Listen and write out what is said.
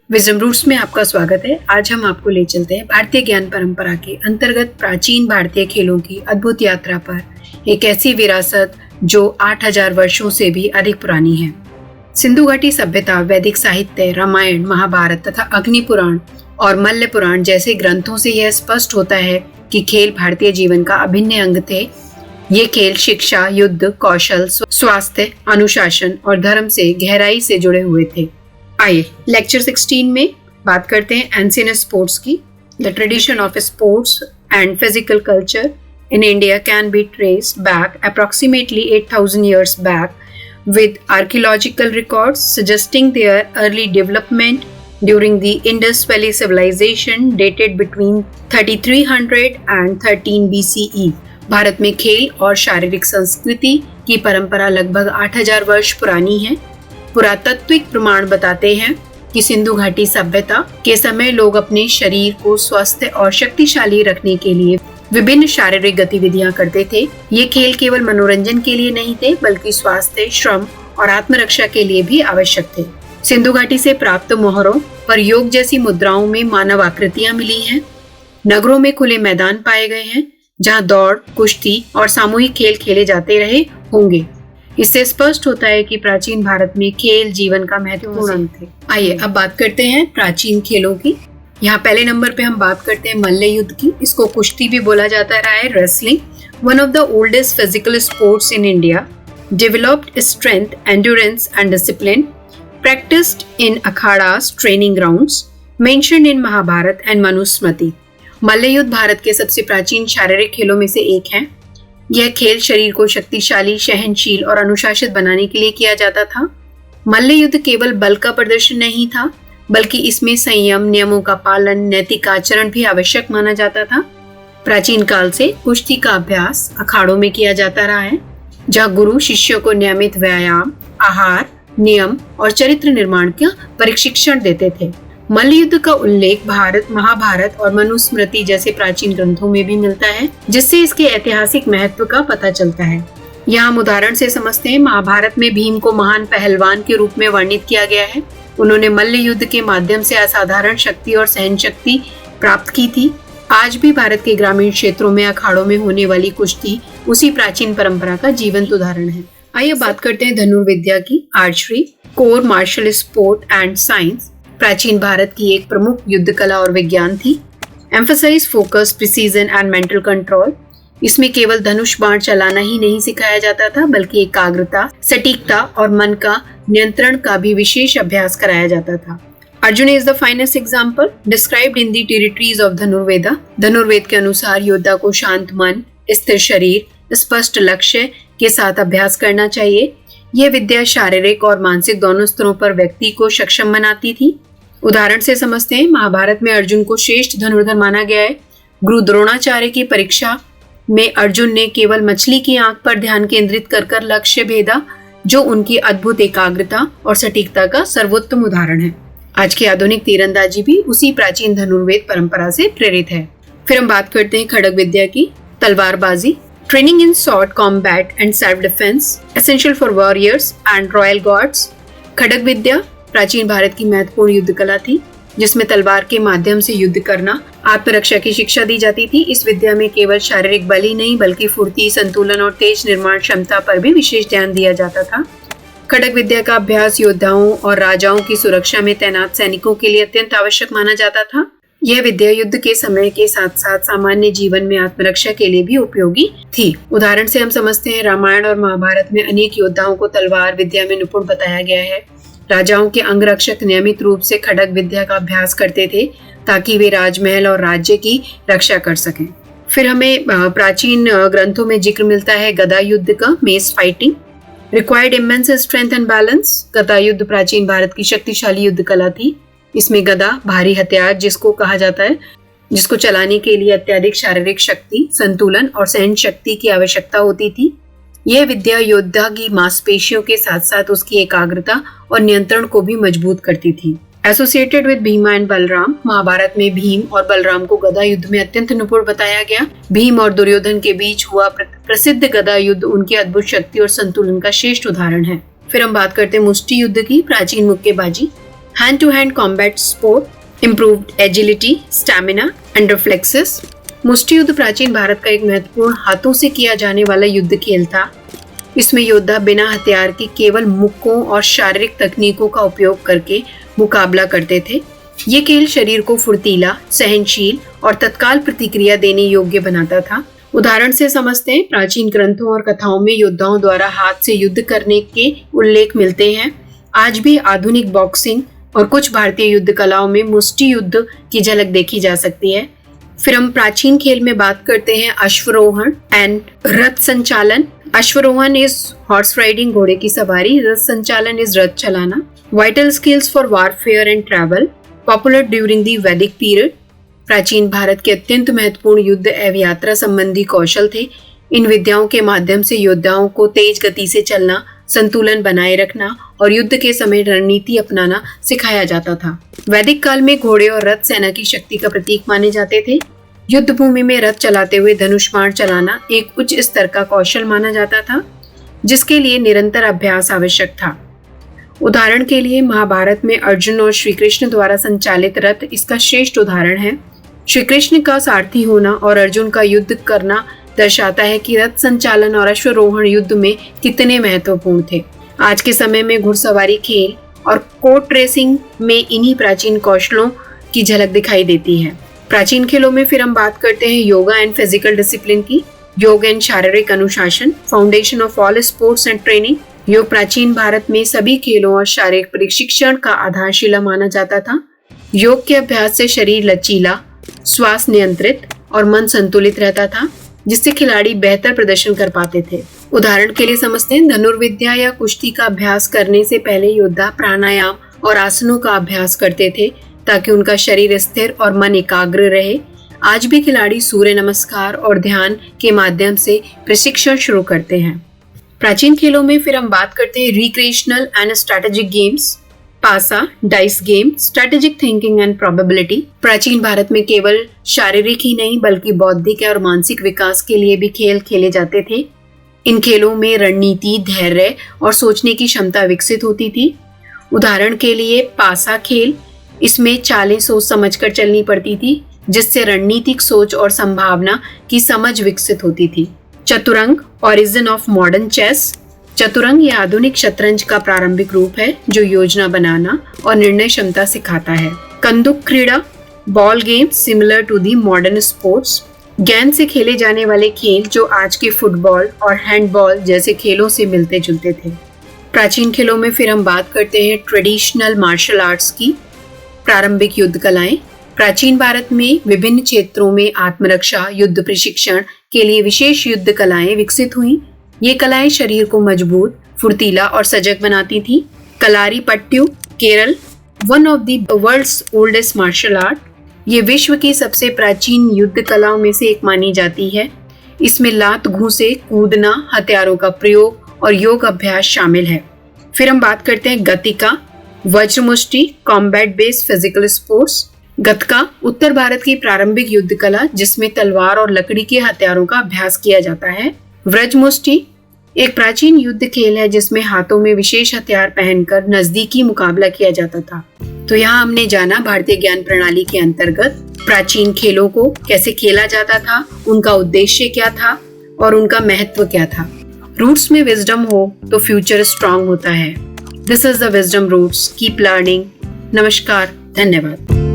Wisdom roots में आपका स्वागत है। आज हम आपको ले चलते हैं भारतीय ज्ञान परंपरा के अंतर्गत प्राचीन भारतीय खेलों की अद्भुत यात्रा पर, एक ऐसी विरासत जो 8000 वर्षों से भी अधिक पुरानी है। सिंधु घाटी सभ्यता, वैदिक साहित्य, रामायण, महाभारत तथा अग्नि पुराण और मल्ल पुराण जैसे ग्रंथों से यह स्पष्ट होता है कि खेल भारतीय जीवन का अभिन्न अंग थे। ये खेल शिक्षा, युद्ध, कौशल, स्वास्थ्य, अनुशासन और धर्म से गहराई से जुड़े हुए थे। आइए लेक्चर 16 में बात करते हैं एंशिएंट स्पोर्ट्स की। The tradition of sports and physical culture in India can be traced back approximately 8,000 years back, with archaeological records suggesting their early development during the Indus Valley civilization dated between 3300 and 13 BCE. Bharat में खेल और शारीरिक संस्कृति की परंपरा लगभग 8000 वर्ष पुरानी है। पुरातात्विक प्रमाण बताते हैं कि सिंधु घाटी सभ्यता के समय लोग अपने शरीर को स्वस्थ और शक्तिशाली रखने के लिए विभिन्न शारीरिक गतिविधियां करते थे। ये खेल केवल मनोरंजन के लिए नहीं थे, बल्कि स्वास्थ्य, श्रम और आत्मरक्षा के लिए भी आवश्यक थे। सिंधु घाटी से प्राप्त मोहरों पर योग जैसी मुद्राओं में मानव आकृतियां मिली हैं। नगरों में खुले मैदान पाए गए हैं जहां दौड़, कुश्ती और सामूहिक खेल खेले जाते रहे होंगे। इससे स्पष्ट होता है कि प्राचीन भारत में खेल जीवन का महत्वपूर्ण अंग थे। आइए अब बात करते हैं प्राचीन खेलों की। यहाँ पहले नंबर पे हम बात करते हैं मल्ल युद्ध की। इसको कुश्ती भी बोला जाता रहा है। Wrestling, one of the oldest physical sports in India, developed strength, endurance and discipline, practised in akharas, training grounds, mentioned in Mahabharata and Manusmriti. मल्ल युद्ध भारत के सबसे प्राचीन शारीरिक खेलों में से एक है। यह खेल शरीर को शक्तिशाली, सहनशील और अनुशासित बनाने के लिए किया जाता था। मल्ल युद्ध केवल बल का प्रदर्शन नहीं था, बल्कि इसमें संयम, नियमों का पालन, नैतिक आचरण भी आवश्यक माना जाता था। प्राचीन काल से कुश्ती का अभ्यास अखाड़ों में किया जाता रहा है, जहाँ गुरु शिष्यों को नियमित व्यायाम, आहार, नियम और चरित्र निर्माण का प्रशिक्षण देते थे। मल्ल युद्ध का उल्लेख भारत, महाभारत और मनुस्मृति जैसे प्राचीन ग्रंथों में भी मिलता है, जिससे इसके ऐतिहासिक महत्व का पता चलता है। यहाँ हम उदाहरण से समझते हैं। महाभारत में भीम को महान पहलवान के रूप में वर्णित किया गया है। उन्होंने मल्ल युद्ध के माध्यम से असाधारण शक्ति और सहन शक्ति प्राप्त की थी। आज भी भारत के ग्रामीण क्षेत्रों में अखाड़ों में होने वाली कुश्ती उसी प्राचीन परंपरा का जीवंत उदाहरण है। आइए बात करते हैं धनुर्विद्या की। Archery, core martial sport and science, प्राचीन भारत की एक प्रमुख युद्ध कला और विज्ञान थी। Emphasise focus, precision and mental control. इसमें केवल धनुष बाण चलाना ही नहीं सिखाया जाता था, बल्कि एकाग्रता, सटीकता और मन का नियंत्रण का भी विशेष अभ्यास कराया जाता था। Arjun is the finest example described in the territories of Dhanurveda. Dhanurveda के अनुसार योद्धा को शांत मन, स्थिर शरीर, स्पष्ट लक्ष्य के साथ अभ्यास करना चाहिए। यह विद्या शारीरिक और मानसिक दोनों स्तरों पर व्यक्ति को सक्षम बनाती थी। उदाहरण से समझते हैं। महाभारत में अर्जुन को श्रेष्ठ धनुर्धर माना गया है। गुरु द्रोणाचार्य की परीक्षा में अर्जुन ने केवल मछली की आंख पर ध्यान केंद्रित कर लक्ष्य भेदा, जो उनकी अद्भुत एकाग्रता और सटीकता का सर्वोत्तम उदाहरण है। आज की आधुनिक तीरंदाजी भी उसी प्राचीन धनुर्वेद परंपरा से प्रेरित है। फिर हम बात करते हैं खड्ग विद्या की। तलवारबाजी, training in sword combat and self defence, essential for warriors and royal gods. खड्ग विद्या प्राचीन भारत की महत्वपूर्ण युद्ध कला थी, जिसमें तलवार के माध्यम से युद्ध करना, आत्मरक्षा की शिक्षा दी जाती थी। इस विद्या में केवल शारीरिक बल ही नहीं, बल्कि फुर्ती, संतुलन और तेज निर्माण क्षमता पर भी विशेष ध्यान दिया जाता था। खड्ग विद्या का अभ्यास योद्धाओं और राजाओं की सुरक्षा में तैनात सैनिकों के लिए अत्यंत आवश्यक माना जाता था। यह विद्या युद्ध के समय के साथ साथ सामान्य जीवन में आत्मरक्षा के लिए भी उपयोगी थी। उदाहरण से हम समझते हैं। रामायण और महाभारत में अनेक योद्धाओं को तलवार विद्या में निपुण बताया गया है। राजाओं के अंगरक्षक नियमित रूप से खड्ग विद्या का अभ्यास करते थे, ताकि वे राजमहल और राज्य की रक्षा कर सकें। फिर हमें प्राचीन ग्रंथों में जिक्र मिलता है गदा युद्ध का। Mess fighting required immense strength and balance. गदा युद्ध प्राचीन भारत की शक्तिशाली युद्ध कला थी। इसमें गदा, भारी हथियार जिसको कहा जाता है, जिसको चलाने के लिए अत्यधिक शारीरिक शक्ति, संतुलन और सहन शक्ति की आवश्यकता होती थी। यह विद्या योद्धा की मांसपेशियों के साथ साथ उसकी एकाग्रता और नियंत्रण को भी मजबूत करती थी। Associated with Bhima and Balram, Mahabharat में भीम और बलराम को गदा युद्ध में अत्यंत निपुण बताया गया। भीम और दुर्योधन के बीच हुआ प्रसिद्ध गदा युद्ध उनकी अद्भुत शक्ति और संतुलन का श्रेष्ठ उदाहरण है। फिर हम बात करते हैं मुष्टि युद्ध की। प्राचीन मुक्केबाजी, hand to hand combat sport, improved agility, stamina and reflexes. मुष्टि युद्ध प्राचीन भारत का एक महत्वपूर्ण हाथों से किया जाने वाला युद्ध खेल था। इसमें योद्धा बिना हथियार के केवल मुक्कों और शारीरिक तकनीकों का उपयोग करके मुकाबला करते थे। ये खेल शरीर को फुर्तीला, सहनशील और तत्काल प्रतिक्रिया देने योग्य बनाता था। उदाहरण से समझते हैं, प्राचीन ग्रंथों और कथाओं में योद्धाओं द्वारा हाथ से युद्ध करने के उल्लेख मिलते हैं। आज भी आधुनिक बॉक्सिंग और कुछ भारतीय युद्ध कलाओं में मुष्टि युद्ध की झलक देखी जा सकती है। फिर हम प्राचीन खेल में बात करते हैं अश्वरोहण एंड रथ संचालन। अश्वरोहण इज हॉर्स राइडिंग, घोड़े की सवारी। रथ संचालन इज रथ चलाना। Vital skills for warfare and travel, popular during the वैदिक पीरियड। प्राचीन भारत के अत्यंत महत्वपूर्ण युद्ध एवं यात्रा संबंधी कौशल थे। इन विद्याओं के माध्यम से योद्धाओं को तेज गति से चलना, संतुलन बनाए रखना और युद्ध के समय रणनीति अपनाना सिखाया जाता था। वैदिक काल में घोड़े और रथ सेना की शक्ति का प्रतीक माने जाते थे। युद्ध भूमि में रथ चलाते हुए धनुष बाण चलाना एक उच्च स्तर का कौशल माना जाता था, जिसके लिए निरंतर अभ्यास आवश्यक था। उदाहरण के लिए महाभारत में अर्जुन और श्री कृष्ण द्वारा संचालित रथ इसका श्रेष्ठ उदाहरण है। श्री कृष्ण का सारथी होना और अर्जुन का युद्ध करना दर्शाता है कि रथ संचालन और अश्वरोहण युद्ध में कितने महत्वपूर्ण थे। आज के समय में घुड़सवारी खेल और कोर्ट रेसिंग में इन्हीं प्राचीन कौशलों की झलक दिखाई देती है। प्राचीन खेलों में फिर हम बात करते हैं योगा एंड फिजिकल डिसिप्लिन की। योग एंड शारीरिक अनुशासन, foundation of all sports and training. योग प्राचीन भारत में सभी खेलों और शारीरिक प्रशिक्षण का आधारशिला माना जाता था। योग के अभ्यास से शरीर लचीला, श्वास नियंत्रित और मन संतुलित रहता था, जिससे खिलाड़ी बेहतर प्रदर्शन कर पाते थे। उदाहरण के लिए समझते हैं, धनुर्विद्या या कुश्ती का अभ्यास करने से पहले योद्धा प्राणायाम और आसनों का अभ्यास करते थे ताकि उनका शरीर स्थिर और मन एकाग्र रहे। आज भी खिलाड़ी सूर्य नमस्कार और ध्यान के माध्यम से प्रशिक्षण शुरू करते हैं। प्राचीन खेलों में फिर हम बात करते हैं रिक्रिएशनल एंड स्ट्रैटेजिक गेम्स। पासा, dice game, strategic thinking and probability. प्राचीन भारत में केवल शारीरिक ही नहीं बल्कि बौद्धिक और मानसिक विकास के लिए भी खेल खेले जाते थे। इन खेलों में रणनीति, धैर्य और सोचने की क्षमता विकसित होती थी। उदाहरण के लिए पासा खेल, इसमें चालें सोच समझकर चलनी पड़ती थी, जिससे रणनीतिक सोच और संभावना की समझ विकसित होती थी। चतुरंग, ओरिजिन ऑफ मॉडर्न चेस। चतुरंग ये आधुनिक शतरंज का प्रारंभिक रूप है जो योजना बनाना और निर्णय क्षमता सिखाता है। कंदुक क्रीड़ा, ball game similar to the modern sports. गेंद से खेले जाने वाले खेल जो आज के फुटबॉल और हैंडबॉल जैसे खेलों से मिलते जुलते थे। प्राचीन खेलों में फिर हम बात करते हैं ट्रेडिशनल मार्शल आर्ट्स की। प्रारंभिक युद्ध कलाएं। प्राचीन भारत में विभिन्न क्षेत्रों में आत्मरक्षा, युद्ध प्रशिक्षण के लिए विशेष युद्ध कलाएं विकसित हुई। ये कलाएं शरीर को मजबूत, फुर्तीला और सजग बनाती थी। Kalari Pattu, Kerala, one of the world's oldest martial art. ये विश्व की सबसे प्राचीन युद्ध कलाओं में से एक मानी जाती है। इसमें लात घूंसे, कूदना, हथियारों का प्रयोग और योग अभ्यास शामिल है। फिर हम बात करते हैं गतिका, वज्रमुष्टि, कॉम्बैट बेस्ड फिजिकल स्पोर्ट्स। गतका उत्तर भारत की प्रारंभिक युद्ध कला जिसमें तलवार और लकड़ी के हथियारों का अभ्यास किया जाता है। व्रजमुष्टि एक प्राचीन युद्ध खेल है जिसमें हाथों में विशेष हथियार पहनकर नजदीकी मुकाबला किया जाता था। तो यहाँ हमने जाना भारतीय ज्ञान प्रणाली के अंतर्गत प्राचीन खेलों को कैसे खेला जाता था, उनका उद्देश्य क्या था और उनका महत्व क्या था। रूट्स में विजडम हो तो फ्यूचर स्ट्रांग होता है। This is the wisdom roots. Keep learning. नमस्कार, धन्यवाद।